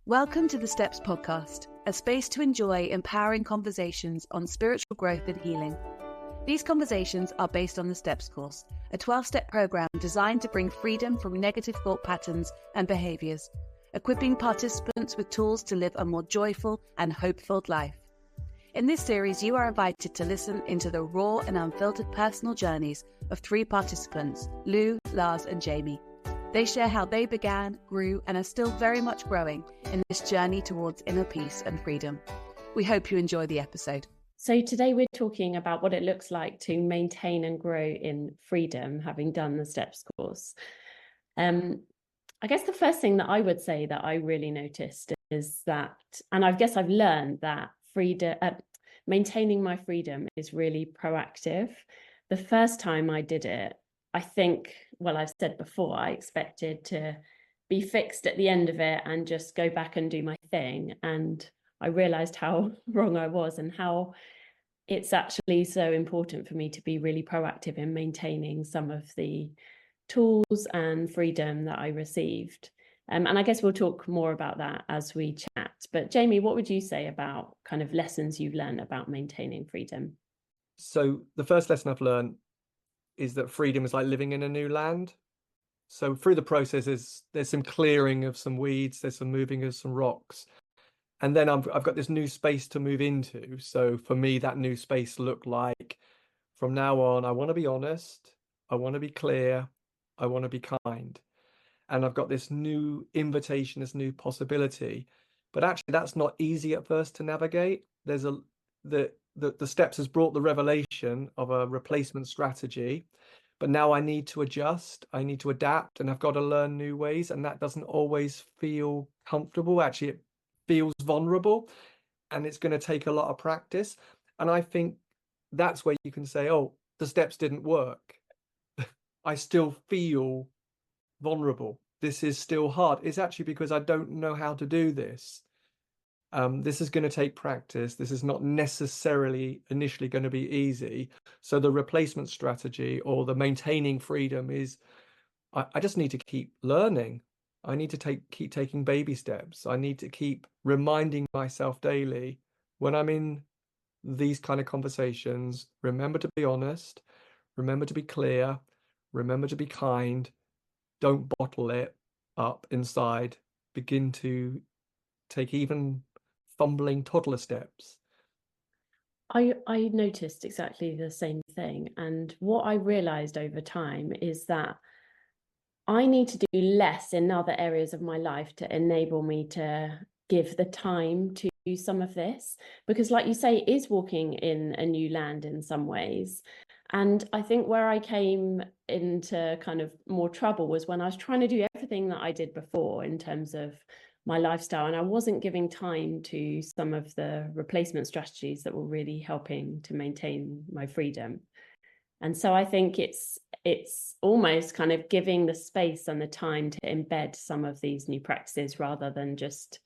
Welcome to the Steps podcast, a space to enjoy empowering conversations on spiritual growth and healing. These conversations are based on the Steps course, a 12-step program designed to bring freedom from negative thought patterns and behaviors, equipping participants with tools to live a more joyful and hope-filled life. In this series, you are invited to listen into the raw and unfiltered personal journeys of 3 participants, Lou, Lars and Jamie. They share how they began, grew, and are still very much growing in this journey towards inner peace and freedom. We hope you enjoy the episode. So today we're talking about what it looks like to maintain and grow in freedom, having done the Steps course. I guess the first thing that I would say that I really noticed is that, and I guess I've learned that maintaining my freedom is really proactive. The first time I did it, I think, well, I've said before, I expected to be fixed at the end of it and just go back and do my thing. And I realized how wrong I was and how it's actually so important for me to be really proactive in maintaining some of the tools and freedom that I received. And I guess we'll talk more about that as we chat. But Jamie, what would you say about kind of lessons you've learned about maintaining freedom? So the first lesson I've learned is that freedom is like living in a new land. So through the process, there's some clearing of some weeds, there's some moving of some rocks. And then I've got this new space to move into. So for me, that new space looked like, from now on, I want to be honest, I want to be clear, I want to be kind. And I've got this new invitation, this new possibility. But actually, that's not easy at first to navigate. There's the steps has brought the revelation of a replacement strategy, but now I need to adjust, I need to adapt, and I've got to learn new ways. And that doesn't always feel comfortable. Actually, it feels vulnerable, and it's going to take a lot of practice. And I think that's where you can say, oh, the steps didn't work. I still feel vulnerable. This is still hard. It's actually because I don't know how to do this. This is going to take practice. This is not necessarily initially going to be easy. So the replacement strategy or the maintaining freedom is, I just need to keep learning. I need to keep taking baby steps. I need to keep reminding myself daily when I'm in these kind of conversations, remember to be honest, remember to be clear, remember to be kind. Don't bottle it up inside. Begin to take even fumbling toddler steps. I noticed exactly the same thing. And what I realized over time is that I need to do less in other areas of my life to enable me to give the time to do some of this. Because like you say, it is walking in a new land in some ways. And I think where I came into kind of more trouble was when I was trying to do everything that I did before in terms of my lifestyle, and I wasn't giving time to some of the replacement strategies that were really helping to maintain my freedom. And so I think it's almost kind of giving the space and the time to embed some of these new practices rather than just,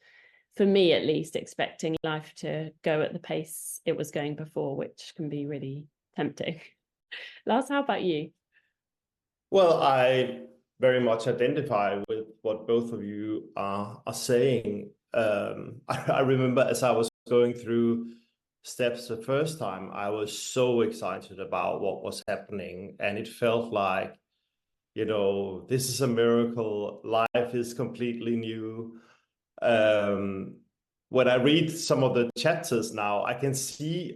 for me at least, expecting life to go at the pace it was going before, which can be really tempting. Lars, how about you? Well, I very much identify with what both of you are saying. I remember as I was going through steps the first time, I was so excited about what was happening. And it felt like, this is a miracle. Life is completely new. When I read some of the chapters now, I can see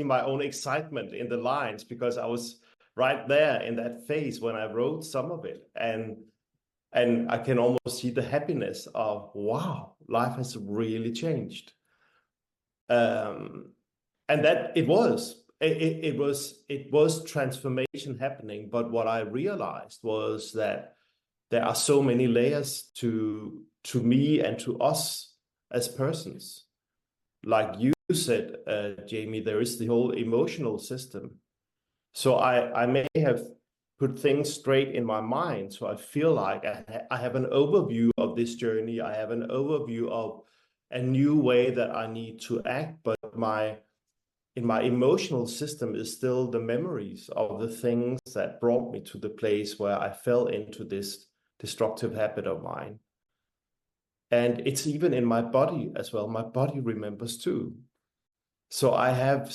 my own excitement in the lines because I was right there in that phase when I wrote some of it. And I can almost see the happiness of, wow, life has really changed. And that it was transformation happening. But what I realized was that there are so many layers to me and to us as persons. Like you said, Jamie, there is the whole emotional system. So I may have put things straight in my mind. So I feel like I have an overview of this journey. I have an overview of a new way that I need to act. But in my emotional system is still the memories of the things that brought me to the place where I fell into this destructive habit of mine. And it's even in my body as well. My body remembers too. So I have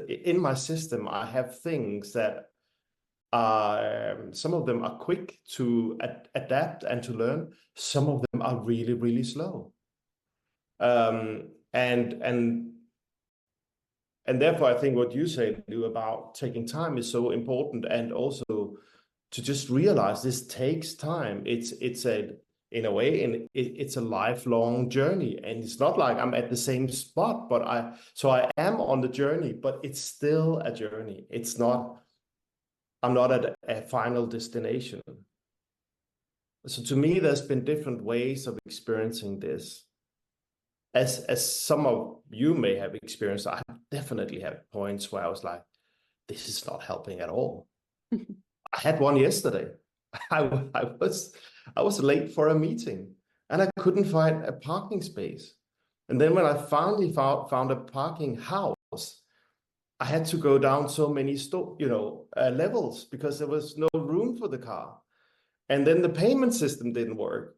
in my system, I have things that are, some of them are quick to adapt and to learn. Some of them are really, really slow. And therefore, I think what you say, Lou, about taking time is so important, and also to just realize this takes time. It's a lifelong journey, and it's not like I'm at the same spot, but I am on the journey, but it's still a journey. It's not, I'm not at a final destination. So to me, there's been different ways of experiencing this. As some of you may have experienced, I definitely had points where I was like, this is not helping at all. I had one yesterday. I was late for a meeting and I couldn't find a parking space. And then when I finally found a parking house, I had to go down so many levels because there was no room for the car. And then the payment system didn't work.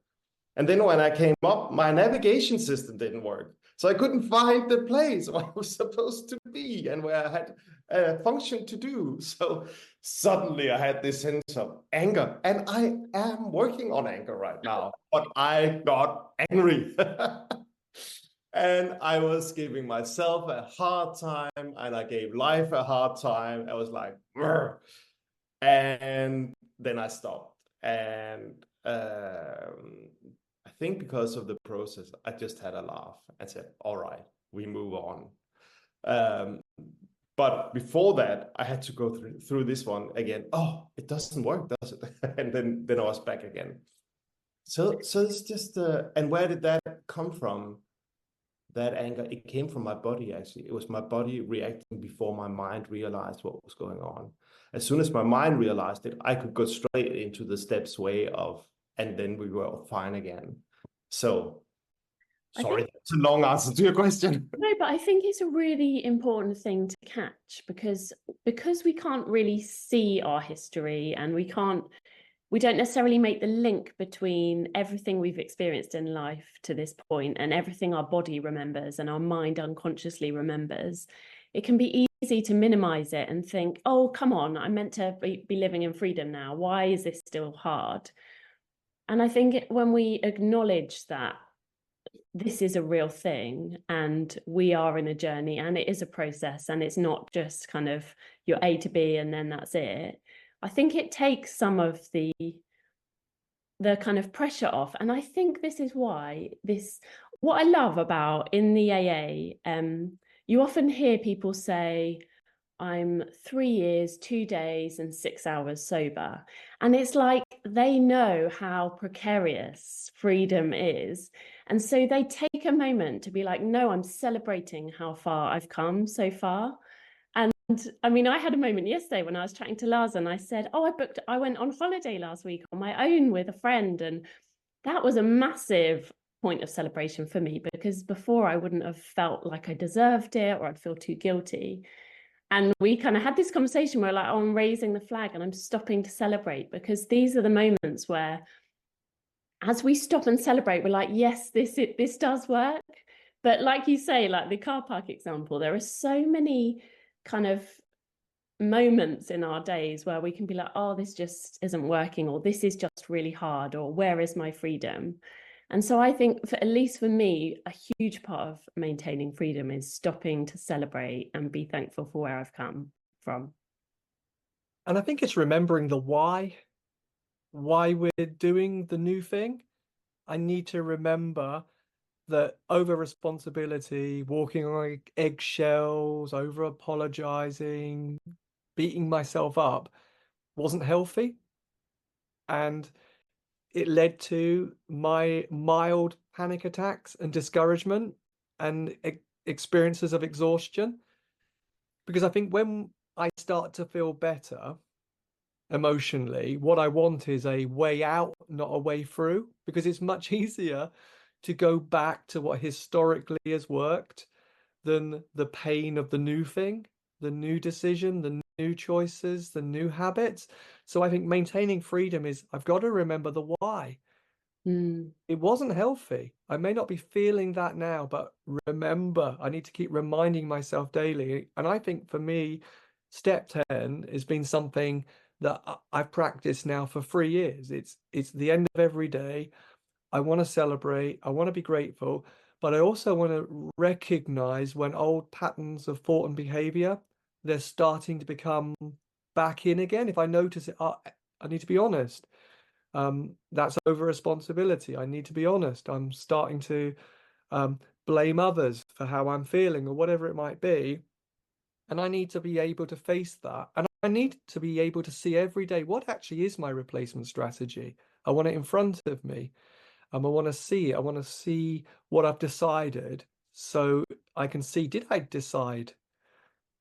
And then when I came up, my navigation system didn't work. So I couldn't find the place where I was supposed to be and where I had a function to do. So suddenly I had this sense of anger. And I am working on anger right now. But I got angry. And I was giving myself a hard time, and I gave life a hard time. I was like, "Grr." And then I stopped. And I think because of the process, I just had a laugh and said, all right, we move on. But before that, I had to go through this one again. Oh, it doesn't work, does it? And then I was back again. So it's just, and where did that come from? That anger, it came from my body, actually. It was my body reacting before my mind realized what was going on. As soon as my mind realized it, I could go straight into the steps way of, and then we were fine again. So, sorry, that's a long answer to your question. No, but I think it's a really important thing to catch because we can't really see our history, and we don't necessarily make the link between everything we've experienced in life to this point and everything our body remembers and our mind unconsciously remembers. It can be easy to minimize it and think, oh, come on, I'm meant to be living in freedom now. Why is this still hard? And I think when we acknowledge that this is a real thing and we are in a journey and it is a process and it's not just kind of your A to B and then that's it, I think it takes some of the kind of pressure off. And I think this is why what I love about in the AA, you often hear people say, I'm 3 years, 2 days and 6 hours sober. And it's like they know how precarious freedom is. And so they take a moment to be like, no, I'm celebrating how far I've come so far. And I mean, I had a moment yesterday when I was chatting to Lars and I said, oh, I went on holiday last week on my own with a friend. And that was a massive point of celebration for me, because before I wouldn't have felt like I deserved it or I'd feel too guilty. And we kind of had this conversation where like, oh, I'm raising the flag and I'm stopping to celebrate, because these are the moments where as we stop and celebrate, we're like, yes, this does work. But like you say, like the car park example, there are so many kind of moments in our days where we can be like, oh, this just isn't working, or this is just really hard, or where is my freedom? And so I think, at least for me, a huge part of maintaining freedom is stopping to celebrate and be thankful for where I've come from. And I think it's remembering the why we're doing the new thing. I need to remember that over responsibility, walking on eggshells, over apologizing, beating myself up wasn't healthy. And it led to my mild panic attacks and discouragement and experiences of exhaustion. Because I think when I start to feel better emotionally, what I want is a way out, not a way through, because it's much easier to go back to what historically has worked than the pain of the new thing, the new decision, the new choices, the new habits. So I think maintaining freedom is, I've got to remember the why. It wasn't healthy. I may not be feeling that now, but remember, I need to keep reminding myself daily. And I think for me, step 10 has been something that I've practiced now for 3 years. It's the end of every day. I want to celebrate. I want to be grateful, but I also want to recognize when old patterns of thought and behavior, they're starting to become back in again. If I notice it, I need to be honest. That's over responsibility. I need to be honest. I'm starting to blame others for how I'm feeling or whatever it might be. And I need to be able to face that. And I need to be able to see every day what actually is my replacement strategy. I want it in front of me. I want to see it. I want to see what I've decided so I can see, did I decide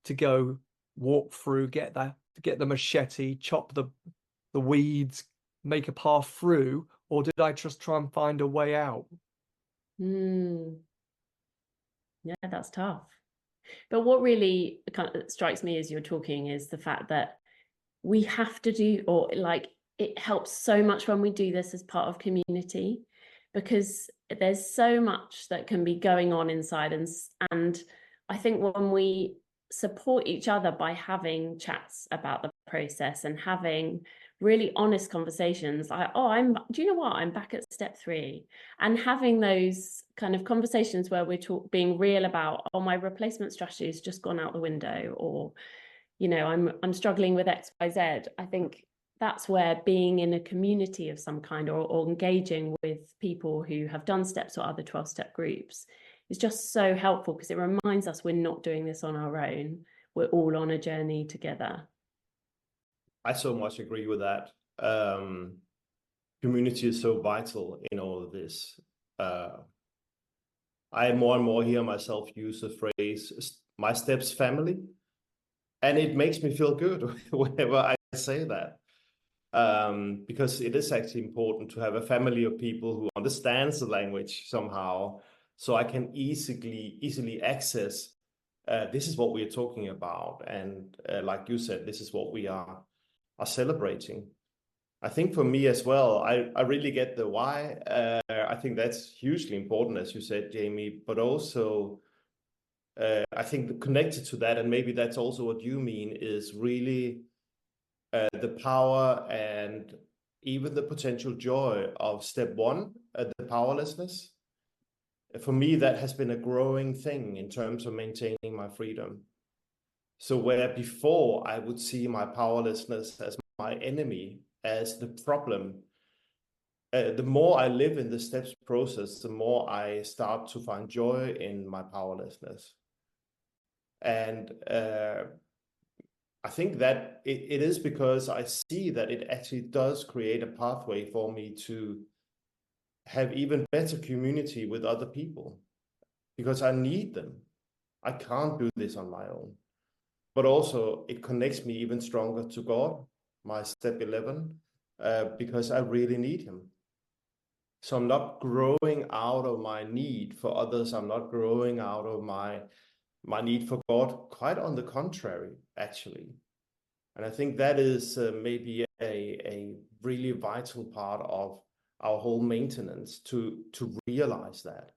to go walk through, get the machete, chop the weeds, make a path through, or did I just try and find a way out? Yeah, that's tough. But what really kind of strikes me as you're talking is the fact that we have to do, or like, it helps so much when we do this as part of community, because there's so much that can be going on inside. And I think when we support each other by having chats about the process and having really honest conversations, do you know what, I'm back at step 3, and having those kind of conversations where we're being real about, my replacement strategy has just gone out the window, or I'm struggling with XYZ. I think that's where being in a community of some kind, or engaging with people who have done steps or other 12-step groups, is just so helpful, because it reminds us we're not doing this on our own. We're all on a journey together. I so much agree with that. Community is so vital in all of this. I more and more hear myself use the phrase, my steps family. And it makes me feel good whenever I say that. Because it is actually important to have a family of people who understands the language somehow, so I can easily access, this is what we are talking about. And like you said, this is what we are celebrating. I think for me as well, I really get the why. I think that's hugely important, as you said, Jamie, but also I think connected to that, and maybe that's also what you mean, is really the power and even the potential joy of step 1, the powerlessness. For me, that has been a growing thing in terms of maintaining my freedom. So where before I would see my powerlessness as my enemy, as the problem, the more I live in the steps process, the more I start to find joy in my powerlessness. And I think that it is because I see that it actually does create a pathway for me to have even better community with other people, because I need them. I can't do this on my own. But also it connects me even stronger to God, my step 11, because I really need him. So I'm not growing out of my need for others. I'm not growing out of my need for God. Quite on the contrary, actually. And I think that is maybe a really vital part of our whole maintenance, to realize that.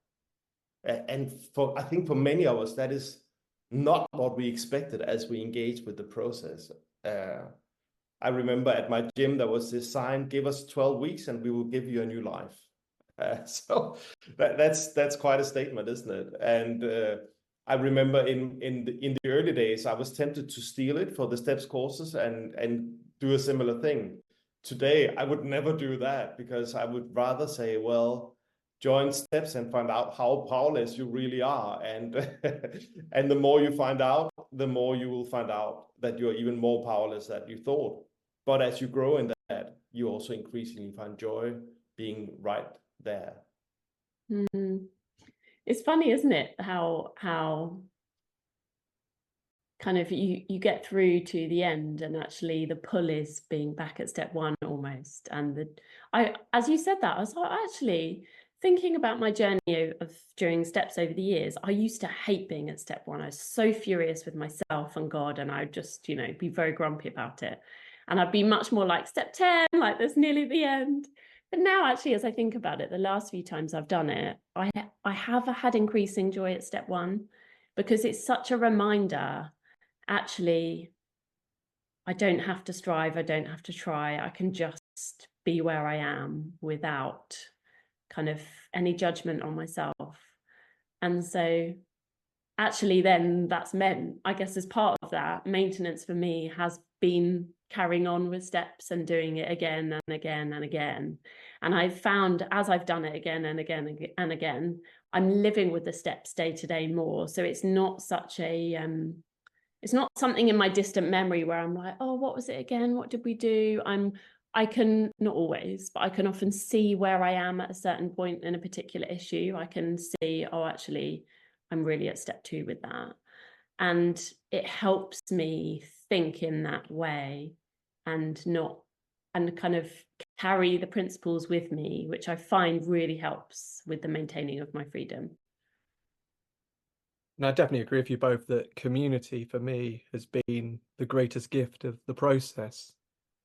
And I think for many of us, that is not what we expected as we engage with the process. I remember at my gym, there was this sign, give us 12 weeks and we will give you a new life. So that's quite a statement, isn't it? And I remember in the early days, I was tempted to steal it for the steps courses and do a similar thing. Today, I would never do that, because I would rather say, well, join steps and find out how powerless you really are. And and the more you find out, the more you will find out that you're even more powerless than you thought. But as you grow in that, you also increasingly find joy being right there. Mm-hmm. It's funny, isn't it, how kind of you get through to the end, and actually the pull is being back at step 1 almost. And as you said that, I was like, actually thinking about my journey of during steps over the years, I used to hate being at step 1. I was so furious with myself and God, and I'd just, be very grumpy about it. And I'd be much more like step 10, like that's nearly the end. But now, actually, as I think about it, the last few times I've done it, I have had increasing joy at step 1, because it's such a reminder. Actually, I don't have to strive. I don't have to try. I can just be where I am without kind of any judgment on myself. And so actually then that's meant, I guess, as part of that, maintenance for me has been carrying on with steps and doing it again and again and again. And I've found, as I've done it again and again and again, I'm living with the steps day to day more. So it's not such a it's not something in my distant memory where I'm like, oh, what was it again? What did we do? I can, not always, but I can often see where I am at a certain point in a particular issue. I can see, oh, actually, I'm really at step 2 with that. And it helps me think in that way and kind of carry the principles with me, which I find really helps with the maintaining of my freedom. And I definitely agree with you both that community for me has been the greatest gift of the process.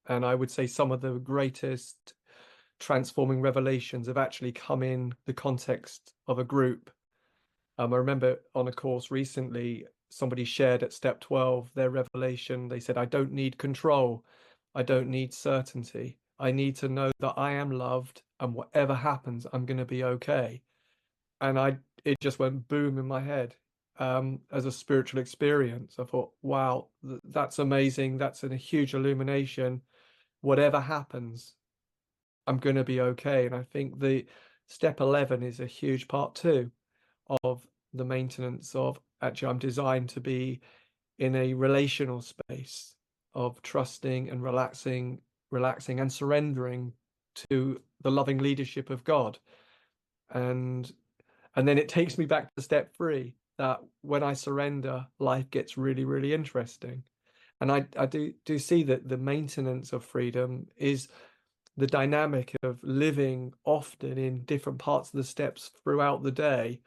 And I would say some of the greatest transforming revelations have actually come in the context of a group. I remember on a course recently, somebody shared at step 12 their revelation. They said, I don't need control. I don't need certainty. I need to know that I am loved, and whatever happens, I'm going to be okay. And it just went boom in my head. As a spiritual experience, I thought, wow, that's amazing. That's a huge illumination. Whatever happens, I'm going to be okay. And I think the step 11 is a huge part too of the maintenance of, actually, I'm designed to be in a relational space of trusting and relaxing and surrendering to the loving leadership of God. And then it takes me back to step 3, that when I surrender, life gets really, really interesting. And I do see that the maintenance of freedom is the dynamic of living often in different parts of the steps throughout the day,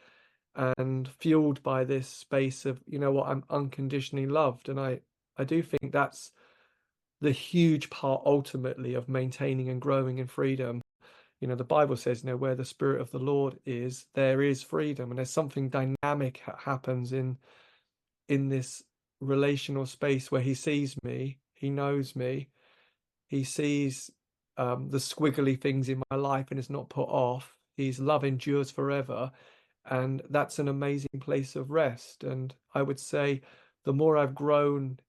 and fueled by this space of, you know what, I'm unconditionally loved. And I do think that's the huge part ultimately of maintaining and growing in freedom. You know, the Bible says, you know, where the Spirit of the Lord is, there is freedom. And there's something dynamic happens in this relational space where he sees me, he knows me, he sees the squiggly things in my life and is not put off. His love endures forever. And that's an amazing place of rest. And I would say the more I've grown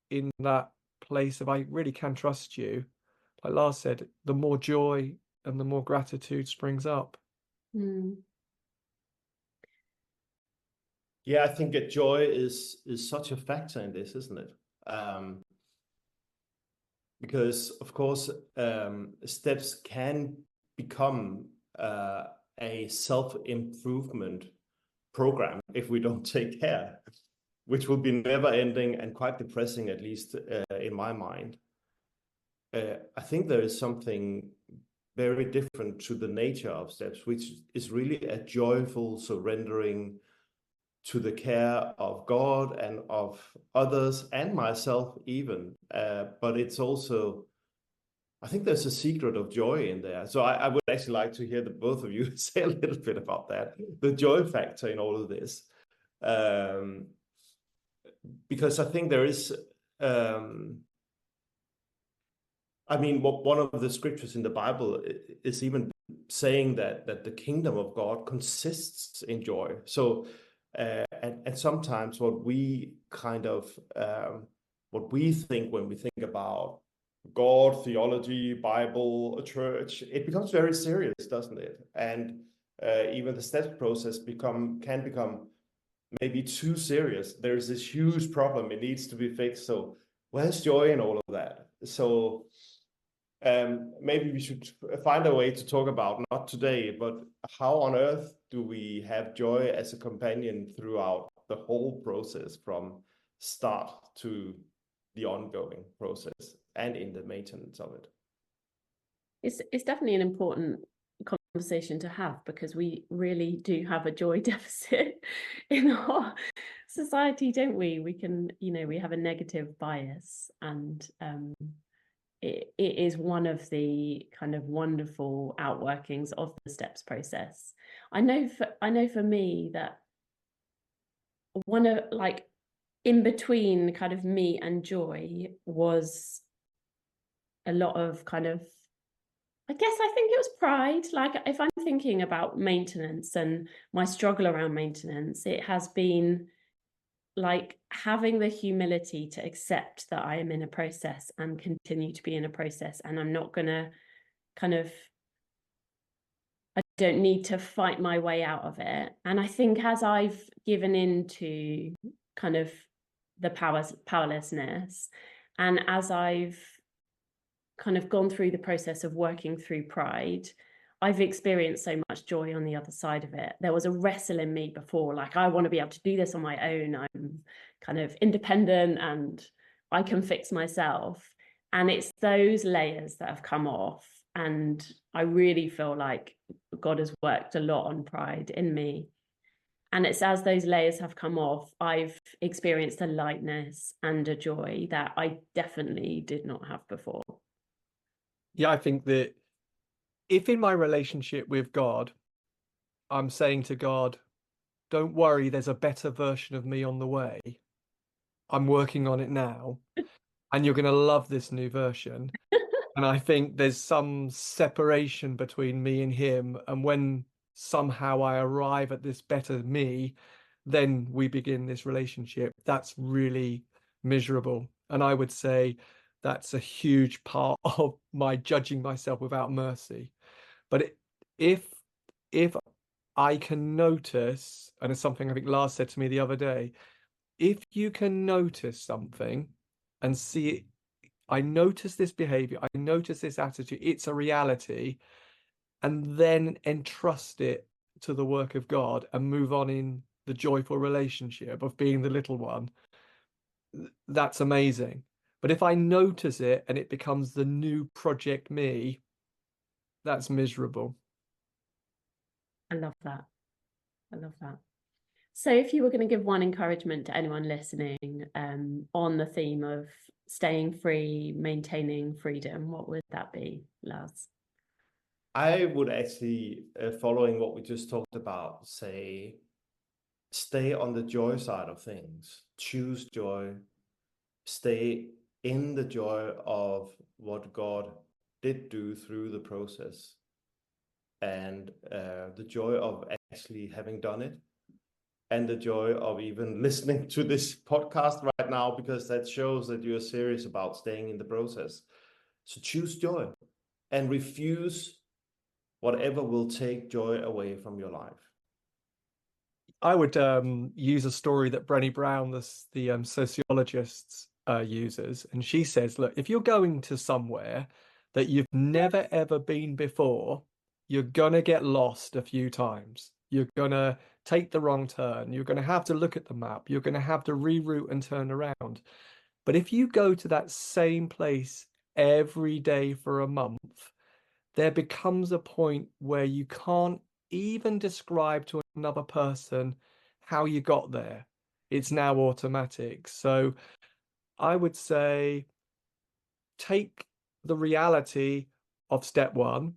in that place of, I really can trust you, like Lars said, the more joy and the more gratitude springs up. Yeah, I think that joy is such a factor in this, isn't it? Because of course, steps can become a self-improvement program if we don't take care, which will be never-ending and quite depressing, at least in my mind. I think there is something very different to the nature of steps, which is really a joyful surrendering to the care of God and of others and myself even. But it's also, I think there's a secret of joy in there. So I would actually like to hear the both of you say a little bit about that, the joy factor in all of this. Because I think there is, I mean, one of the scriptures in the Bible is even saying that the kingdom of God consists in joy. So, and sometimes what we kind of, what we think when we think about God, theology, Bible, a church, it becomes very serious, doesn't it? And even the steps process can become maybe too serious. There's this huge problem, it needs to be fixed. So where's joy in all of that? So maybe we should find a way to talk about, not today, but how on earth do we have joy as a companion throughout the whole process, from start to the ongoing process and in the maintenance of it? It's definitely an important conversation to have, because we really do have a joy deficit in our society, don't we? We can, you know, we have a negative bias, and it is one of the kind of wonderful outworkings of the steps process. I know for me that one of, like, in between kind of me and joy was a lot of kind of, I guess I think it was pride. Like, if I'm thinking about maintenance and my struggle around maintenance, it has been like having the humility to accept that I am in a process and continue to be in a process, and I'm not gonna kind of, I don't need to fight my way out of it. And I think as I've given into kind of the powerlessness, and as I've kind of gone through the process of working through pride, I've experienced so much joy on the other side of it. There was a wrestle in me before, like, I want to be able to do this on my own. I'm kind of independent and I can fix myself. And it's those layers that have come off. And I really feel like God has worked a lot on pride in me. And it's as those layers have come off, I've experienced a lightness and a joy that I definitely did not have before. Yeah, I think that if in my relationship with God, I'm saying to God, don't worry, there's a better version of me on the way. I'm working on it now, and you're going to love this new version. And I think there's some separation between me and him. And when somehow I arrive at this better me, then we begin this relationship. That's really miserable. And I would say that's a huge part of my judging myself without mercy. But if I can notice, and it's something I think Lars said to me the other day, if you can notice something and see it, I notice this behavior, I notice this attitude, it's a reality, and then entrust it to the work of God and move on in the joyful relationship of being the little one, that's amazing. But if I notice it and it becomes the new project me, that's miserable. I love that. I love that. So if you were going to give one encouragement to anyone listening on the theme of staying free, maintaining freedom, what would that be, Lars? I would actually, following what we just talked about, say, stay on the joy side of things. Choose joy. Stay in the joy of what God did do through the process, and the joy of actually having done it, and the joy of even listening to this podcast right now, because that shows that you're serious about staying in the process. So choose joy and refuse whatever will take joy away from your life. I would use a story that Brené Brown, the sociologist, uses. And she says, look, if you're going to somewhere that you've never, ever been before, you're going to get lost a few times. You're going to take the wrong turn. You're going to have to look at the map. You're going to have to reroute and turn around. But if you go to that same place every day for a month, there becomes a point where you can't even describe to another person how you got there. It's now automatic. So I would say take the reality of step one.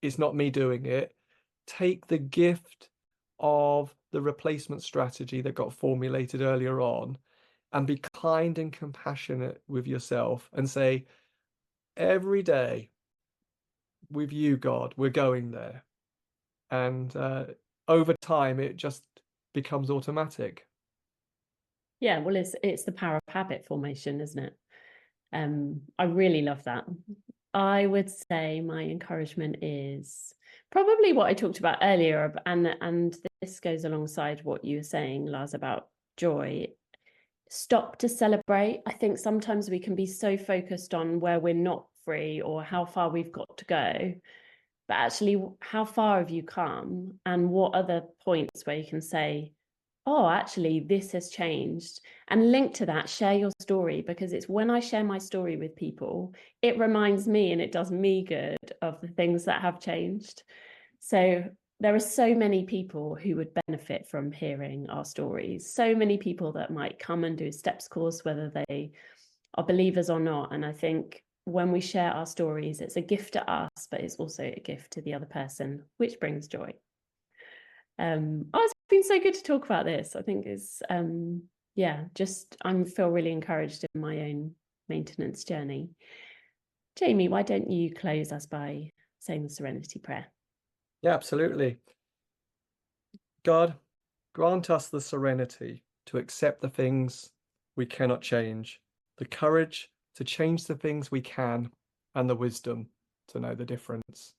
It's not me doing it. Take the gift of the replacement strategy that got formulated earlier on and be kind and compassionate with yourself and say, every day with you, God, we're going there. And over time, it just becomes automatic. Yeah, well, it's the power of habit formation, isn't it? I really love that. I would say my encouragement is probably what I talked about earlier, and this goes alongside what you were saying, Lars, about joy. Stop to celebrate. I think sometimes we can be so focused on where we're not free or how far we've got to go, but actually, how far have you come, and what are the points where you can say, oh, actually, this has changed. And link to that, share your story, because it's when I share my story with people, it reminds me and it does me good of the things that have changed. So there are so many people who would benefit from hearing our stories, so many people that might come and do a steps course, whether they are believers or not. And I think when we share our stories, it's a gift to us, but it's also a gift to the other person, which brings joy. It's been so good to talk about this. I think it's I feel really encouraged in my own maintenance journey. Jamie, why don't you close us by saying the Serenity Prayer? Yeah, absolutely. God, grant us the serenity to accept the things we cannot change, the courage to change the things we can, and the wisdom to know the difference.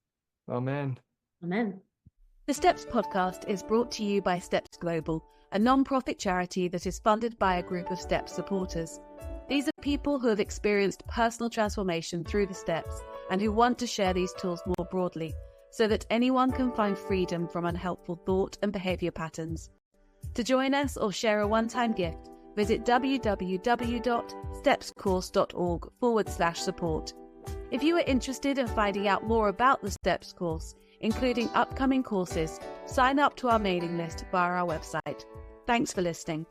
Amen. Amen. The Steps podcast is brought to you by Steps Global, a non-profit charity that is funded by a group of Steps supporters. These are people who have experienced personal transformation through the steps and who want to share these tools more broadly so that anyone can find freedom from unhelpful thought and behaviour patterns. To join us or share a one-time gift, visit www.stepscourse.org/support. If you are interested in finding out more about the Steps course, including upcoming courses, sign up to our mailing list via our website. Thanks for listening.